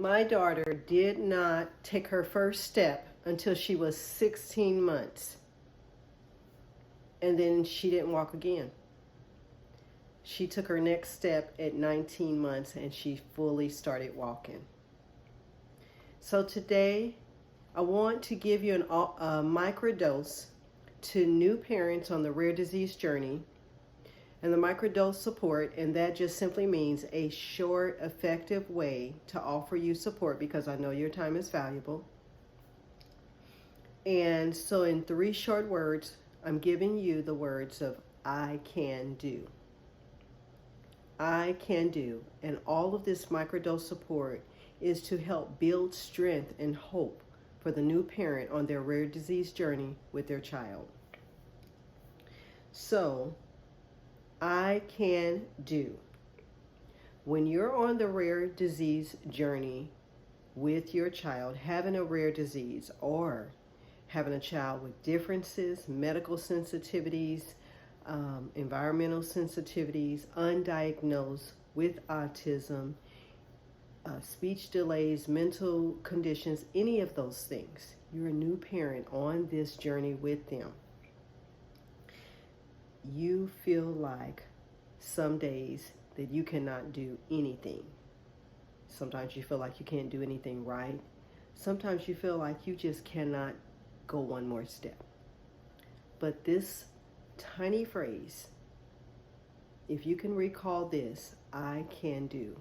My daughter did not take her first step until she was 16 months. And then she didn't walk again. She took her next step at 19 months and she fully started walking. So today, I want to give you a microdose to new parents on the rare disease journey. And the microdose support, and that just simply means a short, effective way to offer you support because I know your time is valuable. And so in 3 short words, I'm giving you the words of I can do. I can do. And all of this microdose support is to help build strength and hope for the new parent on their rare disease journey with their child. So, I can do. When you're on the rare disease journey with your child, having a rare disease or having a child with differences, medical sensitivities, environmental sensitivities, undiagnosed with autism, speech delays, mental conditions, any of those things, you're a new parent on this journey with them. You feel like some days that you cannot do anything. Sometimes you feel like you can't do anything right. Sometimes you feel like you just cannot go one more step. But this tiny phrase, if you can recall this, I can do,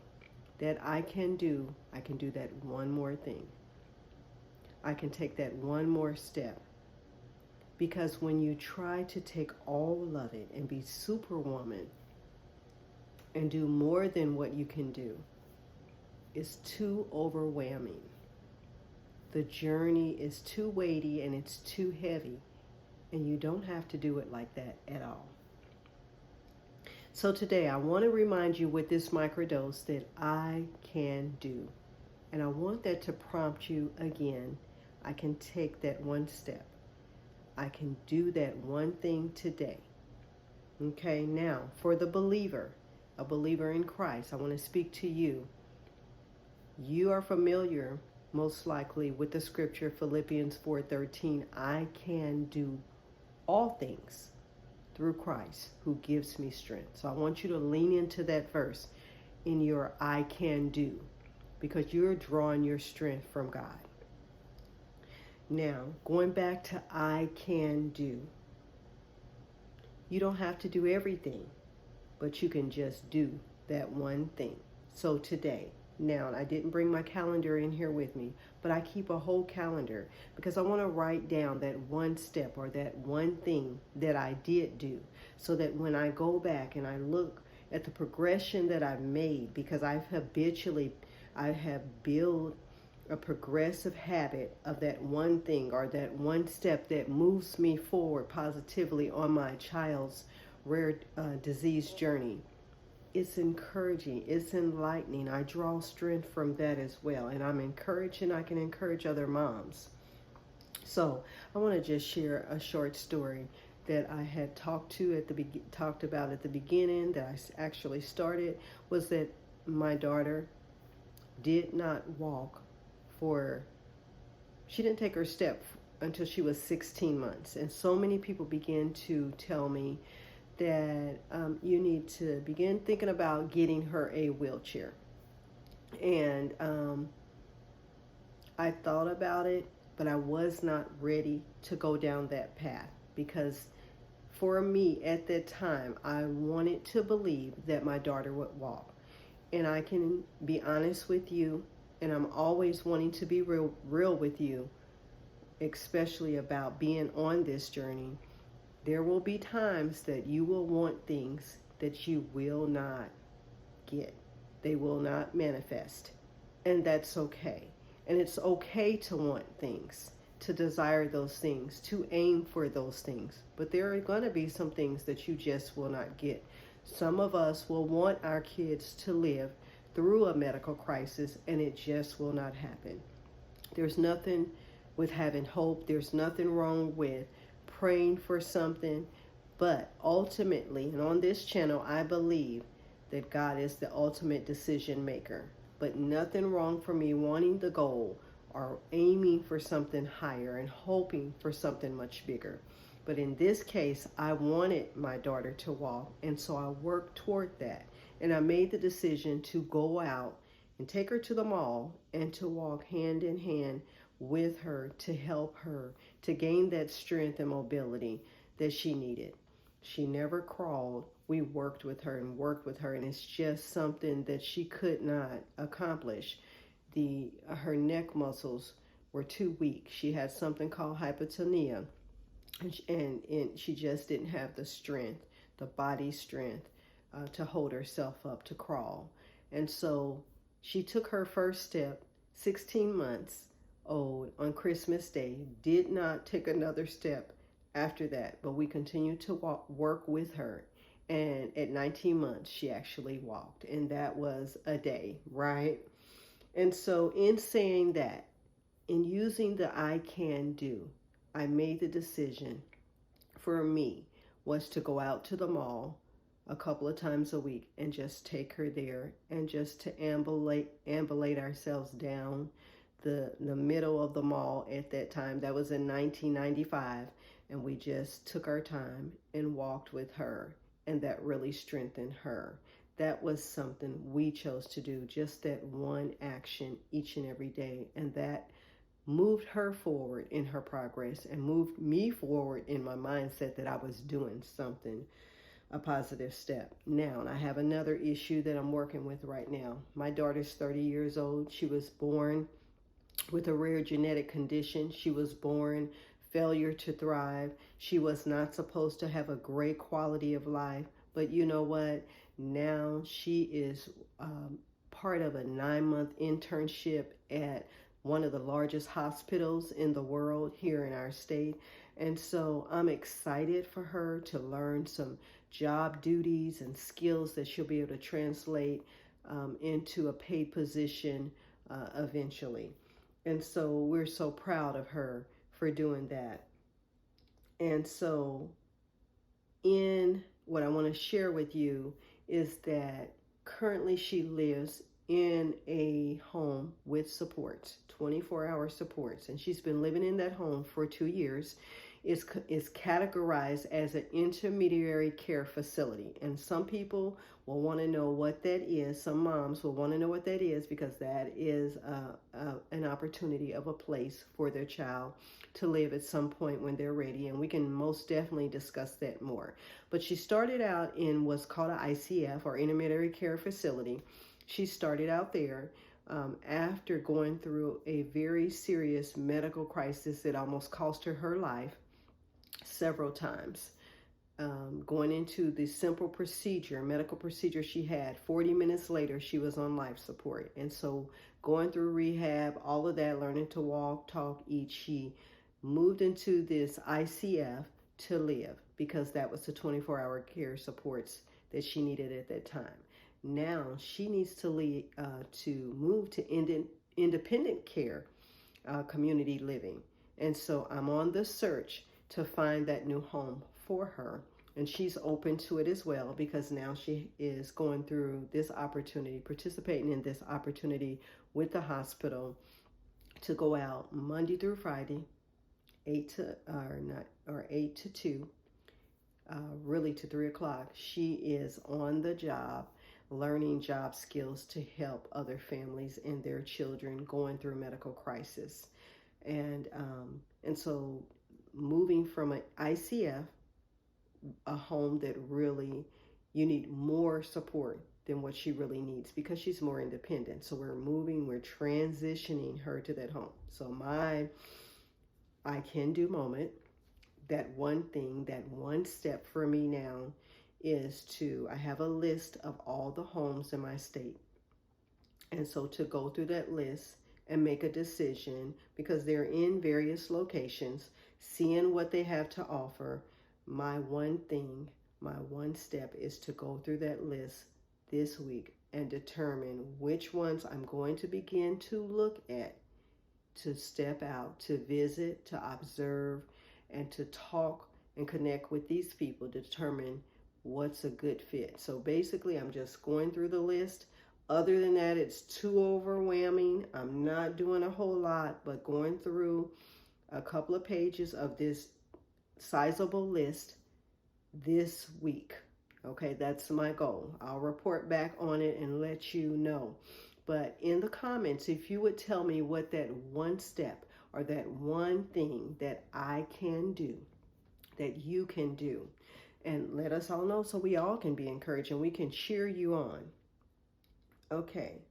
that I can do that one more thing. I can take that one more step. Because when you try to take all of it and be Superwoman and do more than what you can do, it's too overwhelming. The journey is too weighty and it's too heavy, and you don't have to do it like that at all. So today I want to remind you with this microdose that I can do. And I want that to prompt you again. I can take that one step. I can do that one thing today. Okay, now for the believer, a believer in Christ, I want to speak to you. You are familiar, most likely, with the scripture Philippians 4:13. I can do all things through Christ who gives me strength. So I want you to lean into that verse in your I can do, because you're drawing your strength from God. Now, going back to I can do. You don't have to do everything, but you can just do that one thing. So today, now, I didn't bring my calendar in here with me, but I keep a whole calendar because I want to write down that one step or that one thing that I did do, so that when I go back and I look at the progression that I've made, because I have built a progressive habit of that one thing or that one step that moves me forward positively on my child's rare disease journey. It's encouraging, it's enlightening. I draw strength from that as well, and I'm encouraged, and I can encourage other moms. So I want to just share a short story that I had talked about at the beginning, that I actually started, was that my daughter did not walk she didn't take her step until she was 16 months. And so many people began to tell me that you need to begin thinking about getting her a wheelchair. And I thought about it, but I was not ready to go down that path, because for me at that time, I wanted to believe that my daughter would walk. And I can be honest with you, and I'm always wanting to be real with you, especially about being on this journey. There will be times that you will want things that you will not get. They will not manifest. And that's okay. And it's okay to want things, to desire those things, to aim for those things. But there are going to be some things that you just will not get. Some of us will want our kids to live through a medical crisis, and it just will not happen. There's nothing with having hope. There's nothing wrong with praying for something. But ultimately, and on this channel, I believe that God is the ultimate decision maker. but nothing wrong for me wanting the goal or aiming for something higher and hoping for something much bigger. But in this case, I wanted my daughter to walk, and so I worked toward that. And I made the decision to go out and take her to the mall and to walk hand in hand with her to help her to gain that strength and mobility that she needed. She never crawled. We worked with her and worked with her, and it's just something that she could not accomplish. Her neck muscles were too weak. She had something called hypotonia, and she just didn't have the strength, the body strength, to hold herself up to crawl. And so she took her first step, 16 months old, on Christmas Day, did not take another step after that, but we continued to work with her. And at 19 months, she actually walked, and that was a day, right? And so, in saying that, in using the I can do, I made the decision for me was to go out to the mall a couple of times a week and just take her there and just to ambulate ourselves down the middle of the mall at that time. That was in 1995, and we just took our time and walked with her, and that really strengthened her. That was something we chose to do, just that one action each and every day, and that moved her forward in her progress and moved me forward in my mindset that I was doing something, a positive step. Now, I have another issue that I'm working with right now. My daughter's 30 years old. She was born with a rare genetic condition. She was born failure to thrive. She was not supposed to have a great quality of life, but you know what? Now she is part of a 9-month internship at one of the largest hospitals in the world here in our state. And so I'm excited for her to learn some job duties and skills that she'll be able to translate into a paid position eventually. And so we're so proud of her for doing that. And so in what I want to share with you is that currently she lives in a home with supports, 24-hour supports, and she's been living in that home for 2 years. Is categorized as an intermediary care facility, and some people will want to know what that is. Some moms will want to know what that is, because that is an opportunity of a place for their child to live at some point when they're ready, and we can most definitely discuss that more. But she started out in what's called an ICF, or intermediary care facility. She started out there after going through a very serious medical crisis that almost cost her her life several times. Going into the simple medical procedure she had, 40 minutes later, she was on life support. And so going through rehab, all of that, learning to walk, talk, eat, she moved into this ICF to live, because that was the 24-hour care supports that she needed at that time. Now she needs to move to independent care, community living. And so I'm on the search to find that new home for her. And she's open to it as well, because now she is going through this opportunity, participating in this opportunity with the hospital to go out Monday through Friday, 8 to 2, really to 3 o'clock. She is on the job, learning job skills to help other families and their children going through medical crisis. And so moving from an ICF, a home that really you need more support than what she really needs, because she's more independent. So we're transitioning her to that home. So my I can do moment, that one thing, that one step for me now is I have a list of all the homes in my state. And so to go through that list and make a decision, because they're in various locations, seeing what they have to offer, my one step is to go through that list this week and determine which ones I'm going to begin to look at, to step out, to visit, to observe, and to talk and connect with these people to determine what's a good fit. So basically, I'm just going through the list, Other than that, it's too overwhelming. I'm not doing a whole lot, but going through a couple of pages of this sizable list this week. Okay, that's my goal. I'll report back on it and let you know. But in the comments, if you would tell me what that one step or that one thing that I can do, that you can do, and let us all know so we all can be encouraged and we can cheer you on. Okay,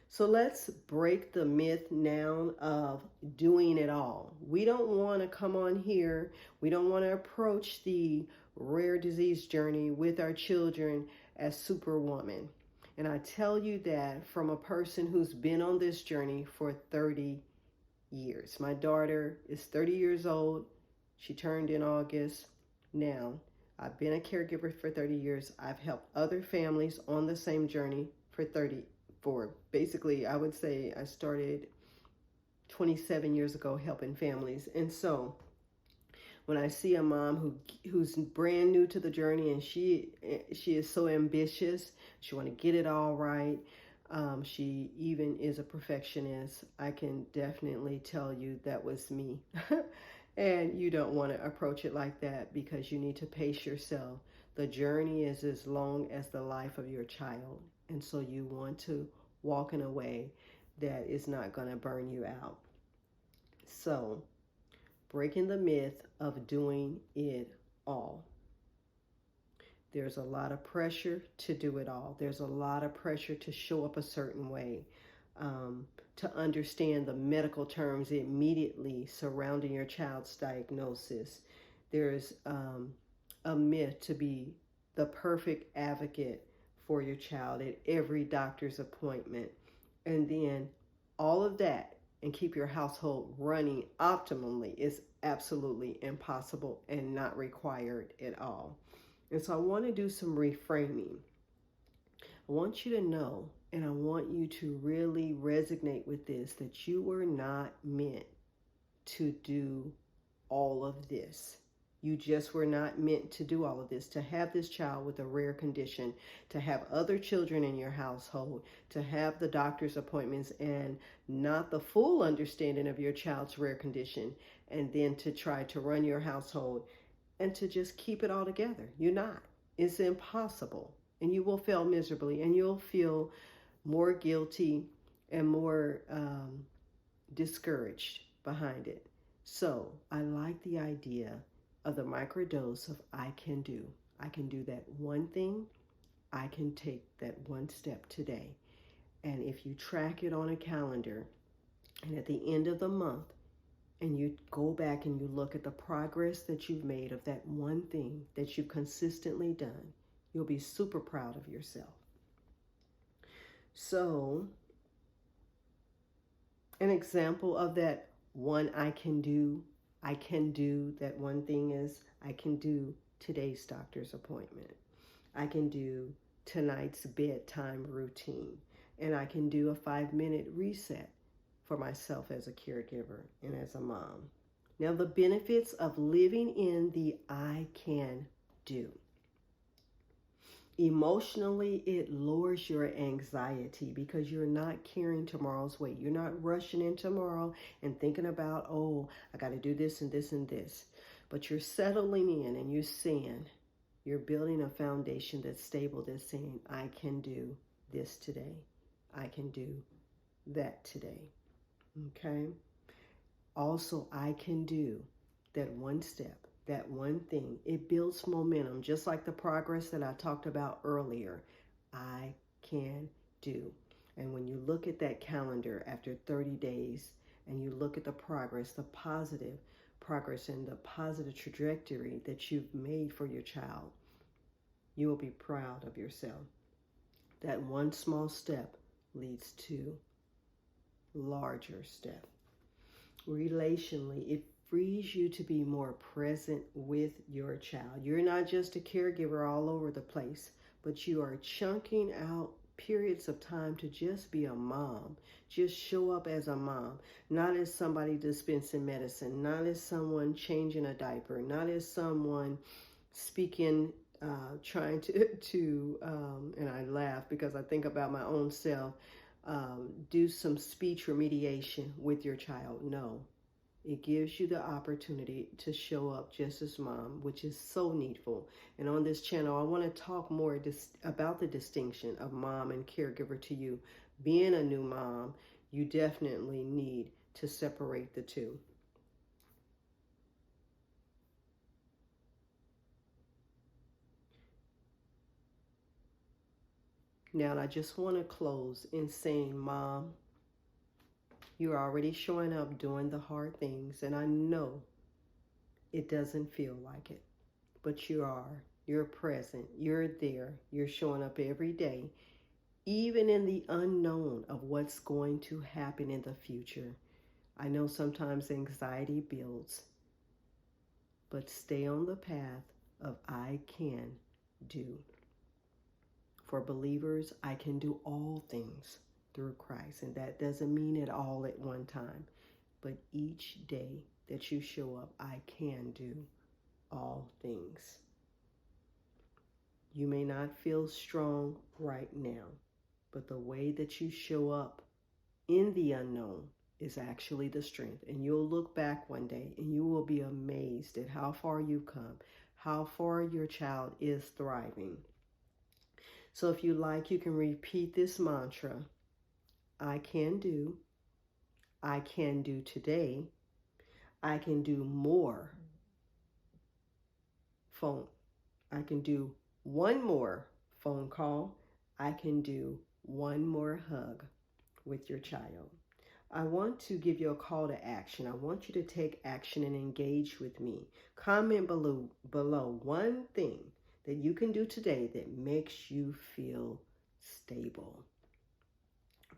so let's break the myth now of doing it all. We don't want to come on here. We don't want to approach the rare disease journey with our children as Superwoman. And I tell you that from a person who's been on this journey for 30 years. My daughter is 30 years old. She turned in August. Now, I've been a caregiver for 30 years. I've helped other families on the same journey for basically, I would say I started 27 years ago helping families. And so when I see a mom who's brand new to the journey and she is so ambitious, she want to get it all right. She even is a perfectionist. I can definitely tell you that was me. And you don't want to approach it like that because you need to pace yourself. The journey is as long as the life of your child. And so you want to walk in a way that is not going to burn you out. So, breaking the myth of doing it all. There's a lot of pressure to do it all. There's a lot of pressure to show up a certain way, to understand the medical terms immediately surrounding your child's diagnosis. There's a myth to be the perfect advocate for your child at every doctor's appointment. And then all of that and keep your household running optimally is absolutely impossible and not required at all. And so I want to do some reframing. I want you to know, and I want you to really resonate with this, that you were not meant to do all of this. You just were not meant to do all of this, to have this child with a rare condition, to have other children in your household, to have the doctor's appointments and not the full understanding of your child's rare condition, and then to try to run your household and to just keep it all together. You're not. It's impossible. And you will fail miserably, and you'll feel more guilty and more discouraged behind it. So I like the idea of the microdose of I can do. I can do that one thing. I can take that one step today. And if you track it on a calendar, and at the end of the month, and you go back and you look at the progress that you've made of that one thing that you've consistently done, you'll be super proud of yourself. So, an example of that one I can do that one thing is I can do today's doctor's appointment. I can do tonight's bedtime routine. And I can do a 5-minute reset for myself as a caregiver and as a mom. Now, the benefits of living in the I can do. Emotionally, it lowers your anxiety because you're not carrying tomorrow's weight. You're not rushing in tomorrow and thinking about, oh, I got to do this and this and this. But you're settling in and you're saying, you're building a foundation that's stable, that's saying, I can do this today. I can do that today. Okay? Also, I can do that one step, that one thing. It builds momentum, just like the progress that I talked about earlier. I can do. And when you look at that calendar after 30 days and you look at the progress, the positive progress and the positive trajectory that you've made for your child, you will be proud of yourself. That one small step leads to larger step. Relationally, it frees you to be more present with your child. You're not just a caregiver all over the place, but you are chunking out periods of time to just be a mom. Just show up as a mom, not as somebody dispensing medicine, not as someone changing a diaper, not as someone speaking trying to and I laugh because I think about my own self, do some speech remediation with your child. No, it gives you the opportunity to show up just as mom, which is so needful. And on this channel, I want to talk more about the distinction of mom and caregiver to you. Being a new mom, you definitely need to separate the two. Now, I just want to close in saying, Mom, you're already showing up doing the hard things, and I know it doesn't feel like it, but you are. You're present. You're there. You're showing up every day, even in the unknown of what's going to happen in the future. I know sometimes anxiety builds, but stay on the path of I can do. For believers, I can do all things through Christ. And that doesn't mean it all at one time. But each day that you show up, I can do all things. You may not feel strong right now, but the way that you show up in the unknown is actually the strength. And you'll look back one day and you will be amazed at how far you've come, how far your child is thriving. So if you like, you can repeat this mantra. I can do today, I can do more. I can do one more phone call, I can do one more hug with your child. I want to give you a call to action. I want you to take action and engage with me. Comment below one thing that you can do today that makes you feel stable.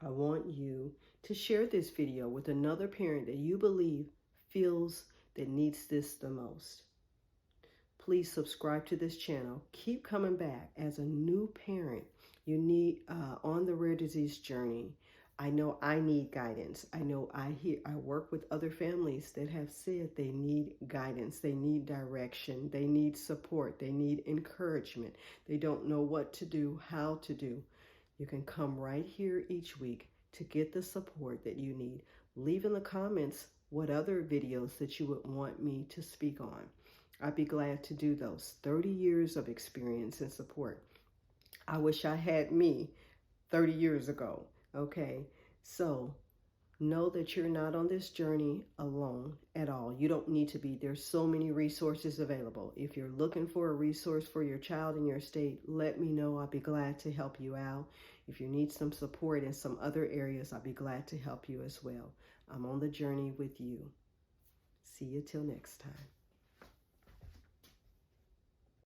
I want you to share this video with another parent that you believe feels that needs this the most. Please subscribe to this channel. Keep coming back as a new parent. You need on the rare disease journey. I know I need guidance. I know I work with other families that have said they need guidance, they need direction, they need support, they need encouragement. They don't know what to do, how to do. You can come right here each week to get the support that you need. Leave in the comments what other videos that you would want me to speak on. I'd be glad to do those. 30 years of experience and support. I wish I had me 30 years ago. Okay, so know that you're not on this journey alone at all. You don't need to be. There's so many resources available. If you're looking for a resource for your child in your state, let me know. I'll be glad to help you out. If you need some support in some other areas, I'll be glad to help you as well. I'm on the journey with you. See you till next time.